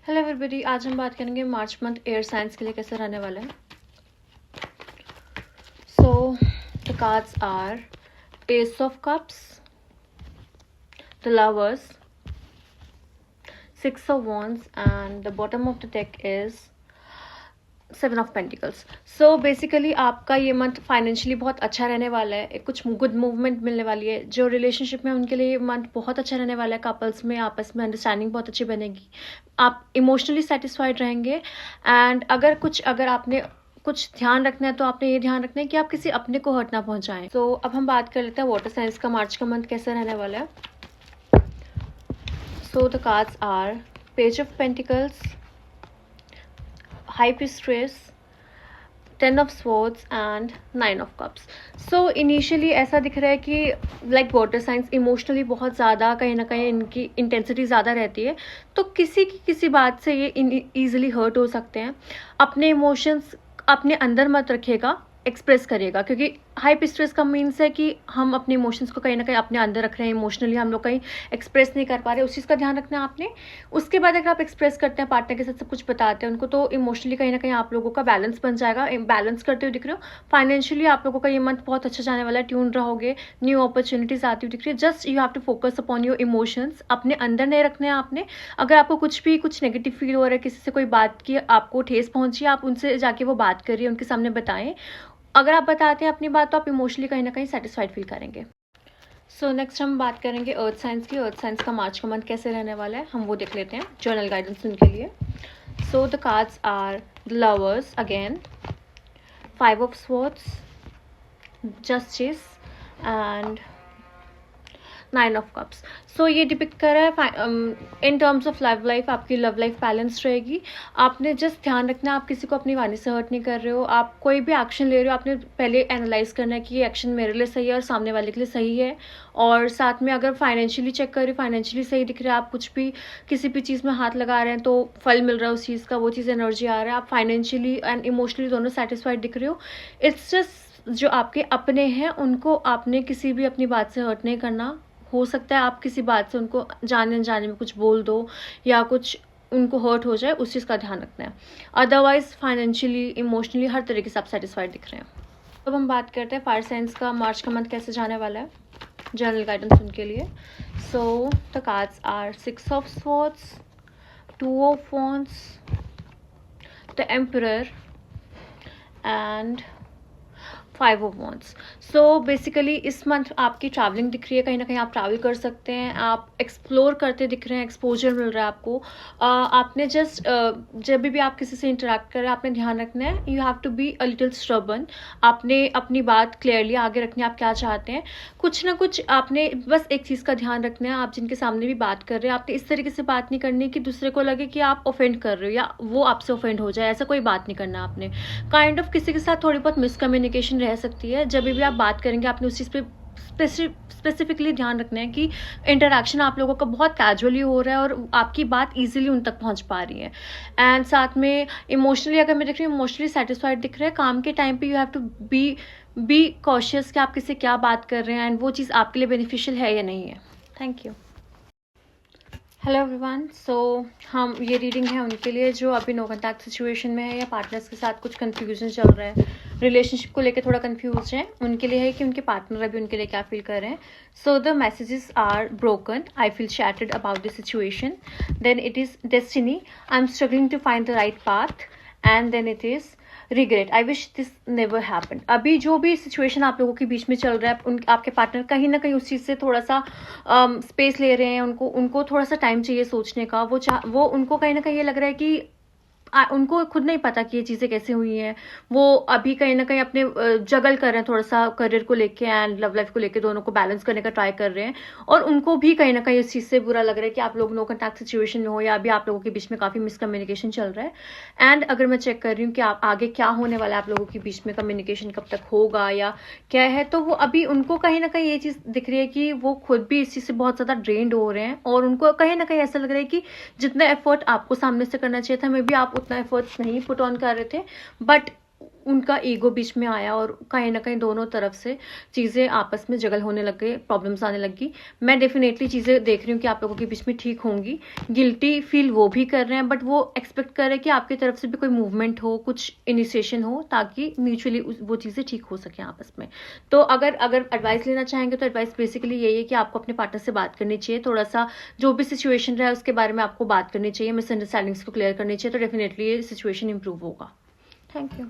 Hello everybody, आज हम बात करेंगे मार्च मंथ एयर साइंस के लिए कैसे रहने वाला है। So the cards R S of cups, the lovers, six of wands and the bottom of the deck is seven of pentacles. So basically आपका ये मंथ फाइनेंशियली बहुत अच्छा रहने वाला है, कुछ गुड मूवमेंट मिलने वाली है। जो रिलेशनशिप में उनके लिए ये मंथ बहुत अच्छा रहने वाला है। कपल्स में आपस में अंडरस्टैंडिंग बहुत अच्छी बनेगी, आप इमोशनली सेटिस्फाइड रहेंगे। एंड अगर आपने कुछ ध्यान रखना है तो आपने ये ध्यान रखना है कि आप किसी अपने को हर्ट ना पहुंचाएं। तो अब हम बात कर लेते हैं वाटर साइंस का मार्च का मंथ कैसे रहने वाला है। So the cards are page of pentacles, high priestess, 10 of swords and 9 of cups. So initially ऐसा दिख रहा है कि लाइक वाटर साइंस इमोशनली बहुत ज़्यादा कहीं ना कहीं इनकी इंटेंसिटी ज़्यादा रहती है, तो किसी बात से ये ईजिली हर्ट हो सकते हैं। अपने इमोशंस अपने अंदर मत रखिएगा, एक्सप्रेस करिएगा, क्योंकि हाई प्रीस्ट्रेस का मीन्स है कि हम अपने इमोशंस को कहीं ना कहीं अपने अंदर रख रहे हैं। इमोशनली हम लोग कहीं एक्सप्रेस नहीं कर पा रहे, उस चीज़ का ध्यान रखना है आपने। उसके बाद अगर आप एक्सप्रेस करते हैं, पार्टनर के साथ सब कुछ बताते हैं उनको, तो इमोशनली कहीं ना कहीं आप लोगों का बैलेंस बन जाएगा। बैलेंस करते हुए दिख रहे हो। फाइनेंशियली आप लोगों का ये मंथ बहुत अच्छा जाने वाला है, ट्यून रहोगे, न्यू अपॉर्चुनिटीज आती हुई दिख रही है। Just you have to focus upon your emotions, अपने अंदर नहीं रखने हैं आपने। अगर आपको कुछ नेगेटिव फील हो रहा है, किसी से कोई बात की आपको ठेस पहुंची, आप उनसे जाके वो बात करिए, उनके सामने बताएं। अगर आप बताते हैं अपनी बात तो आप इमोशनली कहीं ना कहीं सेटिस्फाइड फील करेंगे। सो नेक्स्ट हम बात करेंगे अर्थ साइंस की। अर्थ साइंस का मार्च का मंथ कैसे रहने वाला है, हम वो देख लेते हैं जर्नल गाइडेंस उनके लिए। So the cards are the lovers again, five of swords, justice and 9 of cups. So ये डिपिक्ट कर रहा है in terms of love life, आपकी लव लाइफ बैलेंस रहेगी। आपने जस्ट ध्यान रखना है आप किसी को अपनी वाणी से हर्ट नहीं कर रहे हो। आप कोई भी एक्शन ले रहे हो, आपने पहले एनालाइज करना है कि ये एक्शन मेरे लिए सही है और सामने वाले के लिए सही है। और साथ में अगर फाइनेंशियली चेक कर रहे हो, फाइनेंशियली सही दिख रहा है, आप कुछ भी किसी भी चीज़ में हाथ लगा रहे हैं तो फल मिल रहा है उस चीज़ का, वो चीज़ एनर्जी आ रहा है। आप फाइनेंशियली एंड इमोशनली दोनों सेटिस्फाइड दिख रहे हो। इट्स जस्ट जो आपके अपने हैं उनको आपने किसी भी अपनी बात से हर्ट नहीं करना। हो सकता है आप किसी बात से उनको जाने अनजाने में कुछ बोल दो या कुछ उनको हर्ट हो जाए, उस चीज़ का ध्यान रखना है। अदरवाइज फाइनेंशियली इमोशनली हर तरीके से आप सेटिस्फाइड दिख रहे हैं। अब हम बात करते हैं फायर साइंस का मार्च का मंथ कैसे जाने वाला है, जनरल गाइडेंस उनके लिए। So the cards are six of swords, two of wands, the emperor and 5 of wands. So basically इस मंथ आपकी ट्रैवलिंग दिख रही है, कहीं ना कहीं आप ट्रैवल कर सकते हैं, आप एक्सप्लोर करते दिख रहे हैं, एक्सपोजर मिल रहा है आपको। आपने जस्ट जब भी आप किसी से इंटरेक्ट कर रहे हैं, आपने ध्यान रखना है, you have to be a little stubborn. आपने अपनी बात क्लियरली आगे रखनी है, आप क्या चाहते हैं। कुछ ना कुछ आपने बस एक चीज़ का ध्यान रखना है, आप जिनके सामने भी बात कर रहे हैं, आपने इस तरीके से बात नहीं करनी कि दूसरे को लगे कि आप ऑफेंड कर रहे हो या वो आपसे ऑफेंड हो जाए, ऐसा कोई बात नहीं करना आपने। काइंड ऑफ किसी के साथ थोड़ी बहुत मिसकम्युनिकेशन रह सकती है, जब भी आप बात करेंगे आपने उस चीज़ पे स्पेसिफिकली ध्यान रखना है कि इंटरेक्शन आप लोगों का बहुत कैजुअली हो रहा है और आपकी बात इजीली उन तक पहुंच पा रही है। एंड साथ में इमोशनली अगर मैं देख रही हूँ, इमोशनली सेटिस्फाइड दिख रहा है। काम के टाइम पे you have to be cautious कि आप किससे क्या बात कर रहे हैं एंड वो चीज़ आपके लिए बेनिफिशियल है या नहीं है। Thank you. Hello everyone. So हम ये रीडिंग है उनके लिए जो अभी नो कॉन्टैक्ट सिचुएशन में है या पार्टनर्स के साथ कुछ कन्फ्यूजन चल रहा है, रिलेशनशिप को लेकर थोड़ा कंफ्यूज है, उनके लिए है कि उनके पार्टनर अभी उनके लिए क्या फील कर रहे हैं। So the messages are broken, I feel shattered about the situation, then it is destiny, I am struggling to find the right path, and then it is regret, I wish this never happen. अभी जो भी situation आप लोगों के बीच में चल रहा है, आपके पार्टनर कहीं ना कहीं उस चीज़ से थोड़ा सा स्पेस ले रहे हैं, उनको थोड़ा सा टाइम चाहिए सोचने का। वो उनको कहीं ना कहीं ये लग रहा है कि उनको खुद नहीं पता कि ये चीज़ें कैसे हुई हैं। वो अभी कहीं ना कहीं अपने जगल कर रहे हैं थोड़ा सा करियर को लेके एंड लव लाइफ को लेके, दोनों को बैलेंस करने का ट्राई कर रहे हैं। और उनको भी कहीं ना कहीं इस चीज़ से बुरा लग रहा है कि आप लोग नो कॉन्टैक्ट सिचुएशन में हो या अभी आप लोगों के बीच में काफ़ी मिसकम्युनिकेशन चल रहा है। एंड अगर मैं चेक कर रही हूँ कि आप आगे क्या होने वाला है, आप लोगों के बीच में कम्युनिकेशन कब तक होगा या क्या है, तो वो अभी उनको कहीं ना कहीं ये चीज़ दिख रही है कि वो खुद भी इस चीज़ से बहुत ज़्यादा ड्रेन्ड हो रहे हैं और उनको कहीं ना कहीं ऐसा लग रहा है कि जितना एफर्ट आपको सामने से करना चाहिए था, मे बी आप उतना एफर्ट्स नहीं पुट ऑन कर रहे थे, बट उनका ईगो बीच में आया और कहीं ना कहीं दोनों तरफ से चीज़ें आपस में जगल होने लग गई, प्रॉब्लम्स आने लगी। मैं डेफिनेटली चीज़ें देख रही हूँ कि आप लोगों के बीच में ठीक होंगी। गिल्टी फील वो भी कर रहे हैं, बट वो एक्सपेक्ट कर रहे हैं कि आपकी तरफ से भी कोई मूवमेंट हो, कुछ इनिशिएशन हो, ताकि म्यूचुअली वो चीज़ें ठीक हो सके आपस में। तो अगर अगर एडवाइस लेना चाहेंगे तो एडवाइस बेसिकली यही है कि आपको अपने पार्टनर से बात करनी चाहिए, थोड़ा सा जो भी सिचुएशन रहा है उसके बारे में आपको बात करनी चाहिए, मिसअंडरस्टैंडिंग्स को क्लियर करनी चाहिए, तो डेफिनेटली ये सिचुएशन इंप्रूव होगा। Thank you.